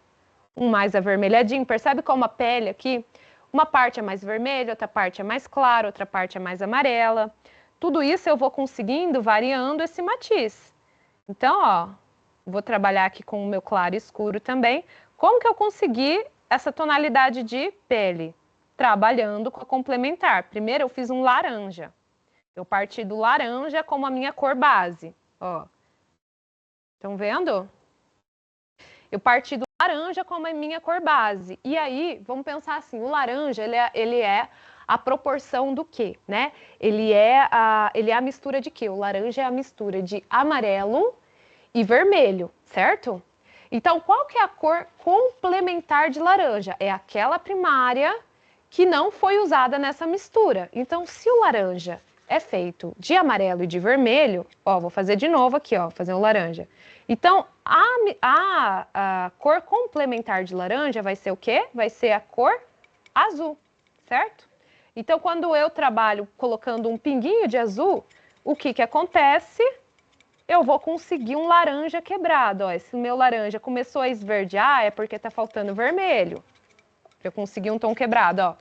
um mais avermelhadinho, percebe como a pele aqui, uma parte é mais vermelha, outra parte é mais clara, outra parte é mais amarela, tudo isso eu vou conseguindo variando esse matiz. Então, ó, vou trabalhar aqui com o meu claro e escuro também. Como que eu consegui essa tonalidade de pele? Trabalhando com a complementar. Primeiro eu fiz um laranja. Eu parti do laranja como a minha cor base, ó. Estão vendo? Eu parti do laranja como a minha cor base. E aí, vamos pensar assim, o laranja, ele é a proporção do quê, né? Ele é a mistura de quê? O laranja é a mistura de amarelo e vermelho, certo? Então, qual que é a cor complementar de laranja? É aquela primária que não foi usada nessa mistura. Então, se o laranja é feito de amarelo e de vermelho, ó, vou fazer de novo aqui, ó, fazer um laranja. Então, a cor complementar de laranja vai ser o quê? Vai ser a cor azul, certo? Então, quando eu trabalho colocando um pinguinho de azul, o que que acontece? Eu vou conseguir um laranja quebrado, ó. Esse meu laranja começou a esverdear, é porque tá faltando vermelho. Eu consegui um tom quebrado, ó.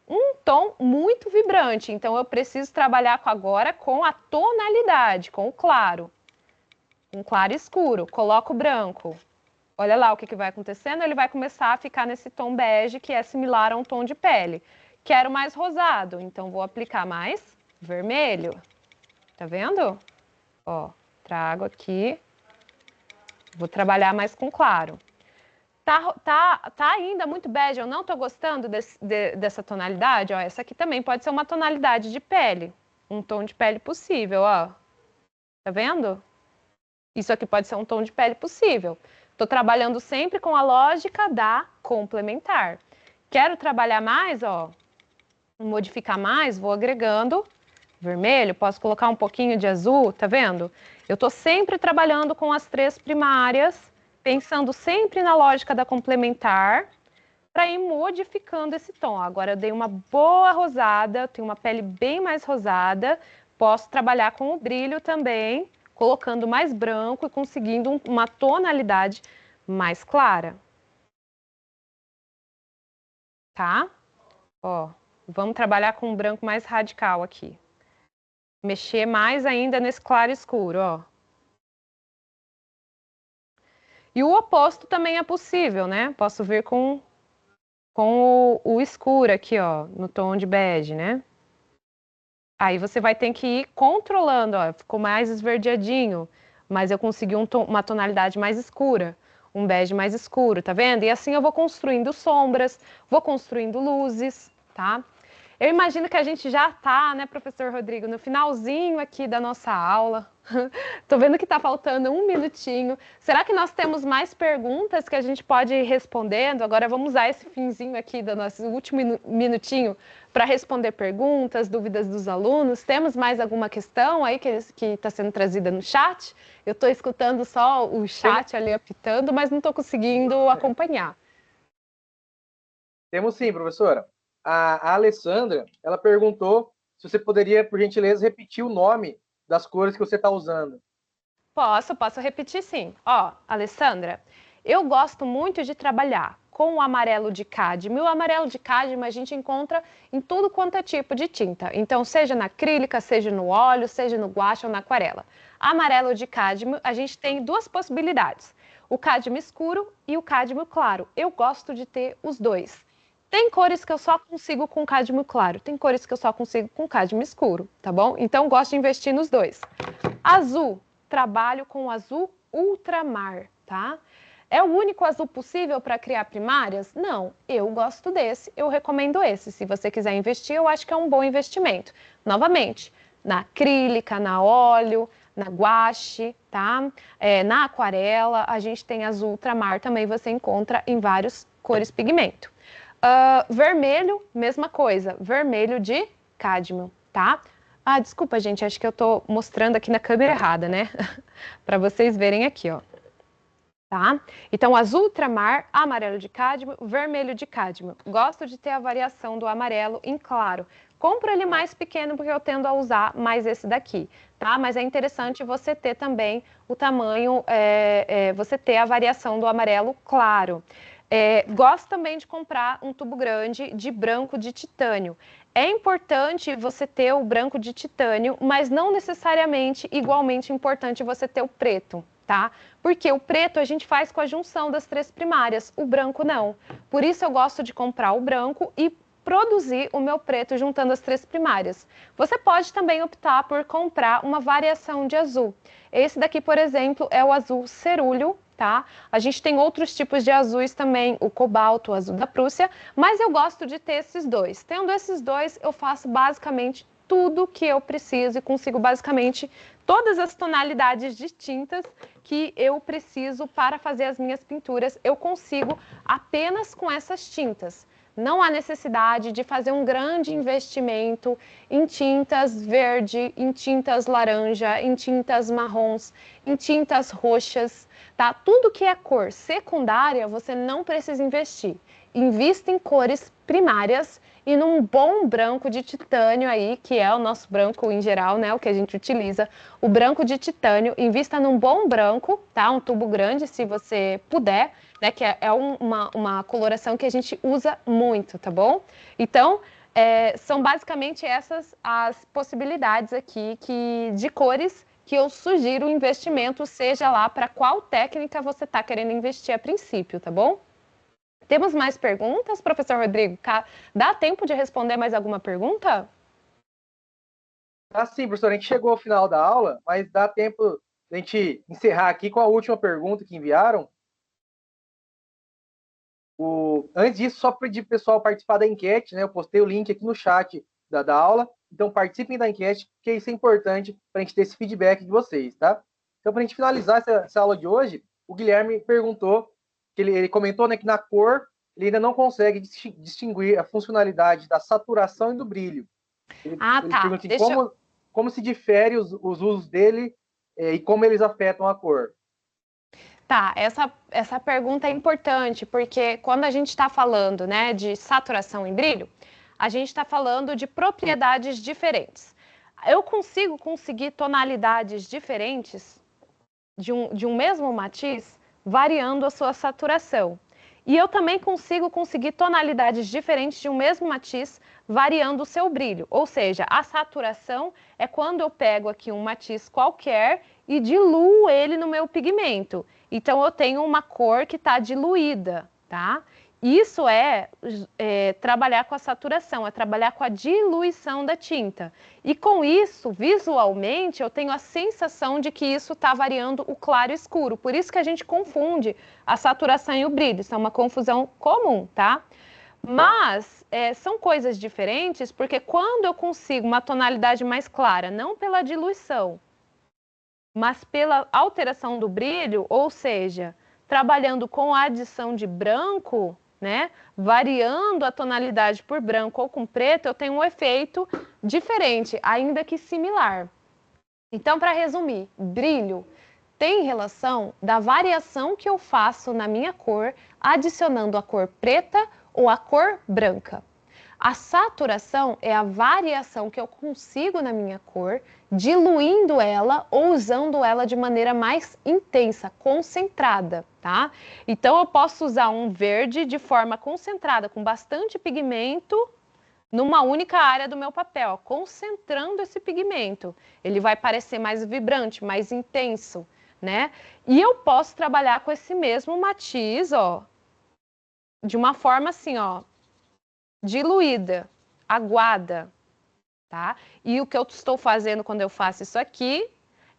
Um tom muito vibrante, então eu preciso trabalhar agora com a tonalidade, com o claro. Um claro e escuro, coloco o branco. Olha lá o que vai acontecendo, ele vai começar a ficar nesse tom bege, que é similar a um tom de pele. Quero mais rosado, então vou aplicar mais vermelho. Tá vendo? Ó, trago aqui. Vou trabalhar mais com claro. Tá ainda muito bege, eu não tô gostando dessa tonalidade, ó. Essa aqui também pode ser uma tonalidade de pele. Um tom de pele possível, ó. Tá vendo? Isso aqui pode ser um tom de pele possível. Tô trabalhando sempre com a lógica da complementar. Quero trabalhar mais, ó. Modificar mais, vou agregando vermelho, posso colocar um pouquinho de azul, tá vendo? Eu tô sempre trabalhando com as três primárias, pensando sempre na lógica da complementar, para ir modificando esse tom. Agora eu dei uma boa rosada, tenho uma pele bem mais rosada, posso trabalhar com o brilho também, colocando mais branco e conseguindo uma tonalidade mais clara. Tá? Ó, vamos trabalhar com um branco mais radical aqui. Mexer mais ainda nesse claro escuro, ó. E o oposto também é possível, né? Posso vir com o escuro aqui, ó, no tom de bege, né? Aí você vai ter que ir controlando, ó, ficou mais esverdeadinho, mas eu consegui uma tonalidade mais escura, um bege mais escuro, tá vendo? E assim eu vou construindo sombras, vou construindo luzes, tá? Eu imagino que a gente já tá, né, professor Rodrigo, no finalzinho aqui da nossa aula. Tô vendo que tá faltando um minutinho. Será que nós temos mais perguntas que a gente pode ir respondendo? Agora vamos usar esse finzinho aqui do nosso último minutinho para responder perguntas, dúvidas dos alunos. Temos mais alguma questão aí que está sendo trazida no chat? Eu estou escutando só o chat ali apitando, mas não estou conseguindo acompanhar. Temos sim, professora. A Alessandra, ela perguntou se você poderia, por gentileza, repetir o nome das cores que você está usando. Posso repetir sim. Ó, Alessandra, eu gosto muito de trabalhar com o amarelo de cádmio. O amarelo de cádmio a gente encontra em tudo quanto é tipo de tinta. Então, seja na acrílica, seja no óleo, seja no guache ou na aquarela. Amarelo de cádmio, a gente tem duas possibilidades. O cádmio escuro e o cádmio claro. Eu gosto de ter os dois. Tem cores que eu só consigo com cádmio claro, tem cores que eu só consigo com cádmio escuro, tá bom? Então, gosto de investir nos dois. Azul, trabalho com azul ultramar, tá? É o único azul possível para criar primárias? Não, eu gosto desse, eu recomendo esse. Se você quiser investir, eu acho que é um bom investimento. Novamente, na acrílica, na óleo, na guache, tá? Na aquarela, a gente tem azul ultramar, também você encontra em várias cores pigmento. Vermelho, mesma coisa, vermelho de cádmio, tá? Ah, desculpa, gente, acho que eu tô mostrando aqui na câmera errada, né? Para vocês verem aqui, ó. Tá? Então, azul ultramar, amarelo de cádmio, vermelho de cádmio. Gosto de ter a variação do amarelo em claro. Compro ele mais pequeno porque eu tendo a usar mais esse daqui. tá? Mas é interessante você ter também o tamanho, você ter a variação do amarelo claro. Gosto também de comprar um tubo grande de branco de titânio. É importante você ter o branco de titânio, mas não necessariamente igualmente importante você ter o preto, tá? Porque o preto a gente faz com a junção das 3 primárias, o branco não. Por isso eu gosto de comprar o branco e produzir o meu preto juntando as 3 primárias. Você pode também optar por comprar uma variação de azul. Esse daqui, por exemplo, é o azul cerúleo, tá? A gente tem outros tipos de azuis também, o cobalto, o azul da Prússia, mas eu gosto de ter esses dois. Tendo esses dois, eu faço basicamente tudo que eu preciso e consigo basicamente todas as tonalidades de tintas que eu preciso para fazer as minhas pinturas, eu consigo apenas com essas tintas. Não há necessidade de fazer um grande investimento em tintas verde, em tintas laranja, em tintas marrons, em tintas roxas, tá? Tudo que é cor secundária, você não precisa investir. Invista em cores primárias e num bom branco de titânio aí, que é o nosso branco em geral, né? O que a gente utiliza. O branco de titânio, invista num bom branco, tá? Um tubo grande, se você puder, né? Que é uma coloração que a gente usa muito, tá bom? Então, são basicamente essas as possibilidades aqui de cores que eu sugiro o investimento, seja lá para qual técnica você está querendo investir a princípio, tá bom? Temos mais perguntas, professor Rodrigo? Dá tempo de responder mais alguma pergunta? Sim, professor, a gente chegou ao final da aula, mas dá tempo de a gente encerrar aqui com a última pergunta que enviaram. Antes disso, só pedir para o pessoal participar da enquete, né? Eu postei o link aqui no chat da aula, então participem da enquete, porque isso é importante para a gente ter esse feedback de vocês, tá? Então, para a gente finalizar essa aula de hoje, o Guilherme perguntou, que ele comentou, né, que na cor ele ainda não consegue distinguir a funcionalidade da saturação e do brilho. Ele Tá. pergunta assim, como se difere os usos dele e como eles afetam a cor. Tá, essa pergunta é importante, porque quando a gente está falando, né, de saturação e brilho, a gente está falando de propriedades diferentes. Eu consigo conseguir tonalidades diferentes de um mesmo matiz, variando a sua saturação. E eu também consigo conseguir tonalidades diferentes de um mesmo matiz, variando o seu brilho. Ou seja, a saturação é quando eu pego aqui um matiz qualquer e diluo ele no meu pigmento. Então, eu tenho uma cor que está diluída, tá? Isso é trabalhar com a saturação, é trabalhar com a diluição da tinta. E com isso, visualmente, eu tenho a sensação de que isso está variando o claro e escuro. Por isso que a gente confunde a saturação e o brilho. Isso é uma confusão comum, tá? Mas são coisas diferentes, porque quando eu consigo uma tonalidade mais clara, não pela diluição, mas pela alteração do brilho, ou seja, trabalhando com a adição de branco, né, variando a tonalidade por branco ou com preto, eu tenho um efeito diferente, ainda que similar. Então, para resumir, brilho tem relação da variação que eu faço na minha cor, adicionando a cor preta ou a cor branca. A saturação é a variação que eu consigo na minha cor, diluindo ela ou usando ela de maneira mais intensa, concentrada, tá? Então, eu posso usar um verde de forma concentrada, com bastante pigmento, numa única área do meu papel, ó, concentrando esse pigmento. Ele vai parecer mais vibrante, mais intenso, né? E eu posso trabalhar com esse mesmo matiz, ó, de uma forma assim, ó, diluída, aguada, tá? E o que eu estou fazendo quando eu faço isso aqui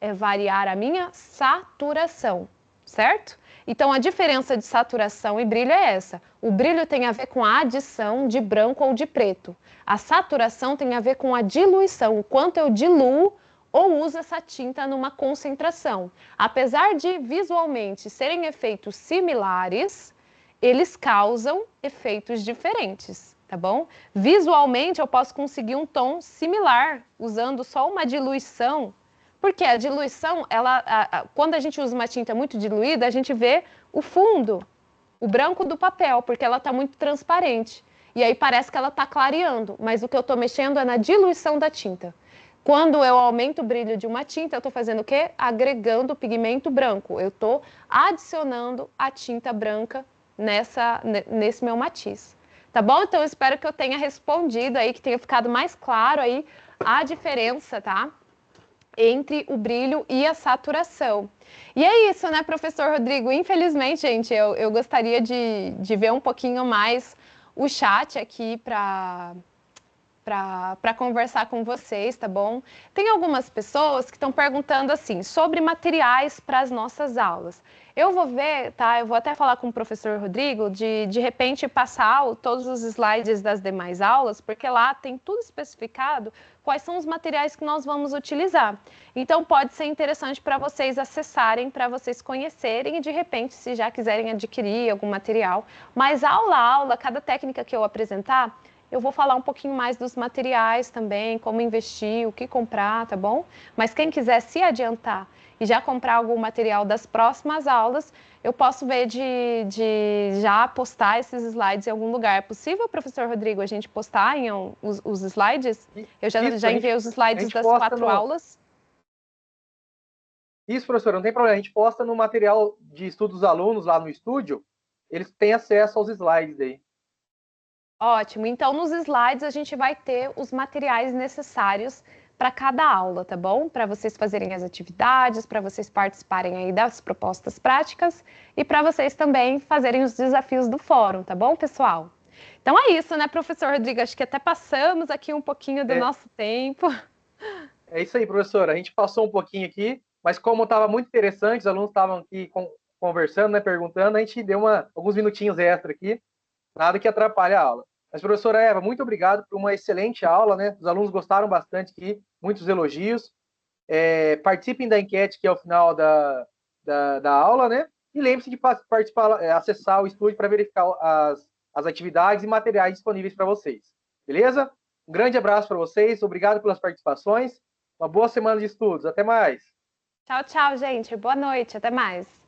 é variar a minha saturação, certo? Então, a diferença de saturação e brilho é essa. O brilho tem a ver com a adição de branco ou de preto. A saturação tem a ver com a diluição, o quanto eu diluo ou uso essa tinta numa concentração. Apesar de visualmente serem efeitos similares, eles causam efeitos diferentes. Tá bom? Visualmente, eu posso conseguir um tom similar, usando só uma diluição, porque a diluição, quando a gente usa uma tinta muito diluída, a gente vê o fundo, o branco do papel, porque ela está muito transparente. E aí parece que ela está clareando, mas o que eu estou mexendo é na diluição da tinta. Quando eu aumento o brilho de uma tinta, eu estou fazendo o quê? Agregando o pigmento branco. Eu estou adicionando a tinta branca nesse meu matiz. Tá bom? Então, eu espero que eu tenha respondido aí, que tenha ficado mais claro aí a diferença, tá? Entre o brilho e a saturação. E é isso, né, professor Rodrigo? Infelizmente, gente, eu gostaria de ver um pouquinho mais o chat aqui para conversar com vocês, tá bom? Tem algumas pessoas que estão perguntando assim sobre materiais para as nossas aulas. Eu vou ver, tá? Eu vou até falar com o professor Rodrigo de repente passar todos os slides das demais aulas, porque lá tem tudo especificado quais são os materiais que nós vamos utilizar. Então pode ser interessante para vocês acessarem, para vocês conhecerem e de repente, se já quiserem adquirir algum material. Mas aula a aula, cada técnica que eu apresentar, eu vou falar um pouquinho mais dos materiais também, como investir, o que comprar, tá bom? Mas quem quiser se adiantar e já comprar algum material das próximas aulas, eu posso ver de já postar esses slides em algum lugar. É possível, professor Rodrigo, a gente postar os slides? Eu já enviei os slides das 4 aulas. Isso, professor, não tem problema. A gente posta no material de estudo dos alunos lá no estúdio, eles têm acesso aos slides aí. Ótimo. Então, nos slides a gente vai ter os materiais necessários para cada aula, tá bom? Para vocês fazerem as atividades, para vocês participarem aí das propostas práticas e para vocês também fazerem os desafios do fórum, tá bom, pessoal? Então é isso, né, professor Rodrigo? Acho que até passamos aqui um pouquinho do nosso tempo. É isso aí, professora. A gente passou um pouquinho aqui, mas como estava muito interessante, os alunos estavam aqui conversando, né, perguntando, a gente deu alguns minutinhos extra aqui, nada que atrapalhe a aula. Mas, professora Eva, muito obrigado por uma excelente aula, né? Os alunos gostaram bastante aqui, muitos elogios. Participem da enquete que é o final da aula, né? E lembre-se de participar, acessar o estúdio para verificar as atividades e materiais disponíveis para vocês. Beleza? Um grande abraço para vocês, obrigado pelas participações. Uma boa semana de estudos. Até mais. Tchau, tchau, gente. Boa noite. Até mais.